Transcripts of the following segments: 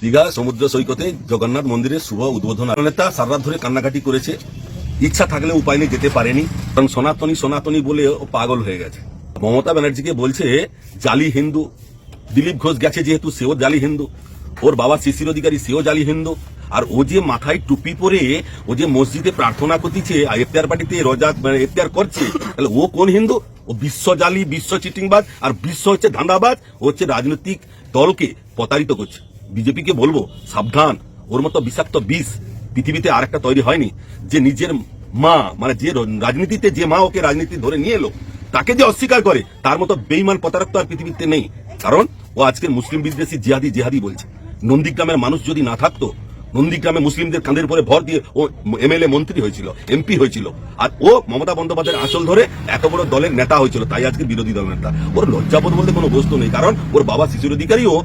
দীঘা সমুদ্র সৈকতে জগন্নাথ মন্দিরের শুভ উদ্বোধন নেতা সারা রাত ধরে কান্নাকাটি করেছে। ইচ্ছা থাকলে উপায় নেই, যেতে পারেনি, কারণ সনাতনী সনাতনী বলে ও পাগল হয়ে গেছে। মমতা ব্যানার্জিকে বলছে জালি হিন্দু। দিলীপ ঘোষ গেছে যেহেতু, সেও জালি হিন্দু। ওর বাবা শিশির অধিকারী, সেও জালি হিন্দু। আর ও যে মাথায় টুপি পরে ও যে মসজিদে প্রার্থনা করতেছে, ইফতার পার্টিতে রোজা ইফতার করছে, তাহলে ও কোন হিন্দু? ও বিশ্ব জালি, বিশ্ব চিটিংবাজ, আর বিশ্ব হচ্ছে ধান্দাবাজ। ও হচ্ছে রাজনৈতিক দলকে প্রতারিত করছে। বিজেপিকে বলবো সাবধান, ওর মতো বিষাক্ত বিষ পৃথিবীতে আর একটা তৈরি হয়নি। যে নিজের মা, মানে যে রাজনীতিতে যে মা ওকে রাজনীতি ধরে নিয়ে এলো, তাকে যে অস্বীকার করে, তার মতো বেইমান প্রতারক তো আর পৃথিবীতে নেই। কারণ ও আজকের মুসলিম বিদ্বেষী জিহাদি জিহাদি বলছে। নন্দীগ্রামের মানুষ যদি না থাকতো, নন্দীগ্রামে মুসলিমদের কাঁধের উপরে ভর দিয়ে ও এমএলএ মন্ত্রী হয়েছিল, এমপি হয়েছিল, আর ও মমতা বন্দ্যোপাধ্যায়ের আঁচল ধরে এত বড় দলের নেতা হয়েছিল, তাই আজকে বিরোধী দল নেতা। ওর লজ্জাবোধ বলতে কোনো বস্তু নেই, কারণ ওর বাবা শিশির অধিকারীও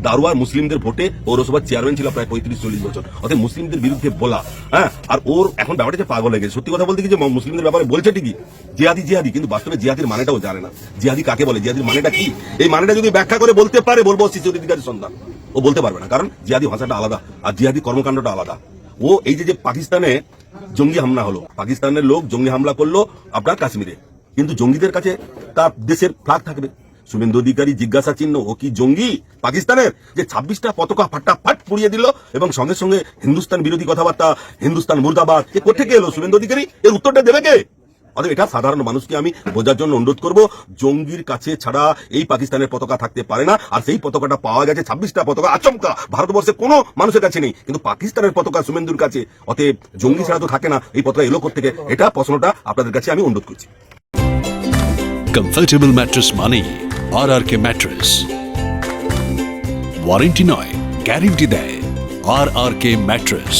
দারোয়ার মুসলিমদের ভোটে পৌরসভার চেয়ারম্যান ছিল প্রায় 35-40 বছর। অর্থাৎ মুসলিমদের বিরুদ্ধে বলা, হ্যাঁ। আর ওর এখন ব্যাপারটা পাগল হয়ে গেছে। সত্যি কথা বলতে কি, যে মুসলিমদের ব্যাপারে বলছে ঠিকই জিহাদি জিহাদি, কিন্তু বাস্তবে জিহাদির মানেটাও জানে না। জিহাদি কাকে বলে, জিহাদির মানেটা কি, এই মানেটা যদি ব্যাখ্যা করে বলতে পারে, বলবো শিশির অধিকারীর সন্তান। ও বলতে পারবে না, কারণ জিহাদি ভাষাটা আলাদা আর জিহাদি কর্মকাণ্ডটা আলাদা। ও এই যে পাকিস্তানে জঙ্গি হামলা হলো, পাকিস্তানের লোক জঙ্গি হামলা করলো আপনার কাশ্মীরে, কিন্তু জঙ্গিদের কাছে তার দেশের ফ্ল্যাগ থাকবে। শুভেন্দু অধিকারী জিজ্ঞাসা চিহ্ন, ও কি জঙ্গি পাকিস্তানের? যে 26টা পতাকা ফাটাফাট পুড়িয়ে দিল এবং সঙ্গে সঙ্গে হিন্দুস্তান বিরোধী কথাবার্তা, হিন্দুস্তান মুর্দাবাদ, এ কোথেকে এলো শুভেন্দু অধিকারী? এর উত্তরটা দেবে কে? অতএব এটা সাধারণ মানুষকে আমি বোঝার জন্য অনুরোধ করব, জঙ্গির কাছে ছাড়া এই পাকিস্তানের পতাকা থাকতে পারে না। আর সেই পতাকাটা পাওয়া গেছে 26টা পতাকা, আচমকা, ভারতবর্ষে কোনো মানুষের কাছে নেই, কিন্তু পাকিস্তানের পতাকা শুভেন্দুর কাছে। অতএব জঙ্গি ছাড়া তো থাকে না, এই পতাকা এলো কোথেকে? এটা প্রশ্নটা আপনাদের কাছে আমি অনুরোধ করছি। কমফর্টেবল ম্যাট্রেস মানেই আরআরকে ম্যাট্রেস। ওয়ারেন্টি নয়, গ্যারেন্টি দেয় আরআরকে ম্যাট্রেস।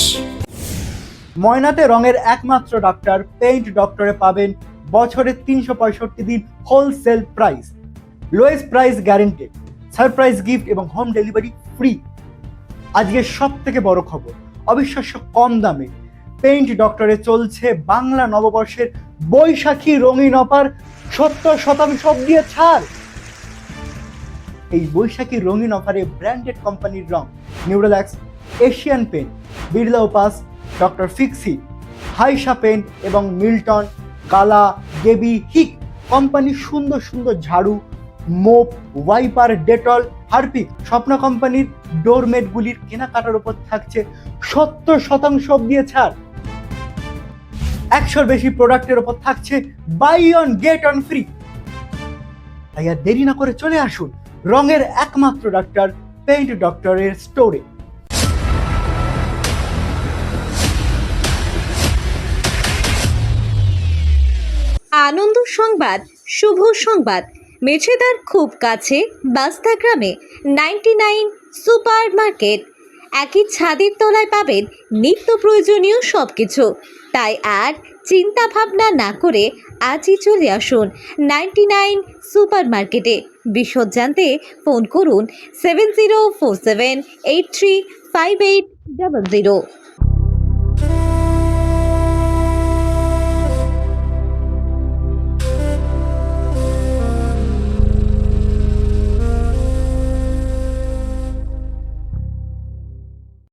ময়নাতে রঙের একমাত্র ডাক্তার পেইন্ট ডক্টরে পাবেন বছরে 365 দিন wholesale price, lowest price guaranteed, surprise gift এবং হোম ডেলিভারি ফ্রি। আজকের সব থেকে বড় খবর, অবিশ্বাস্য কম দামে পেইন্ট ডক্টরে চলছে বাংলা নববর্ষের বৈশাখী রঙিন অফার, 70% দিয়ে ছাড়। এই বৈশাখী রঙিন অফারে ব্র্যান্ডেড কোম্পানির রং Nerolacs, Asian paint, Birla opus, doctor fixit, হাইসা পেইন্ট এবং মিল্টন, কালা, গেবি, হিক কোম্পানির সুন্দর সুন্দর ঝাড়ু, মোপ, ওয়াইপার, ডেটল, হারপিক, স্বপ্ন কোম্পানির ডোরমেটগুলির কেনাকাটার উপর থাকছে 70% দিয়ে ছাড়। 100-র বেশি প্রোডাক্টের উপর থাকছে buy one get one free. তাই আর দেরি না করে চলে আসুন রঙের একমাত্র ডাক্তার পেইন্ট ডক্টরের স্টোরে। আনন্দ সংবাদ, শুভ সংবাদ। মেছেদার খুব কাছে বাস্তা গ্রামে 99 সুপার মার্কেট। একই ছাদের তলায় পাবেন নিত্য প্রয়োজনীয় সব কিছু। তাই আর চিন্তা ভাবনা না করে আজই চলে আসুন 99 সুপার মার্কেটে। বিশদ জানতে ফোন করুন 7047835800।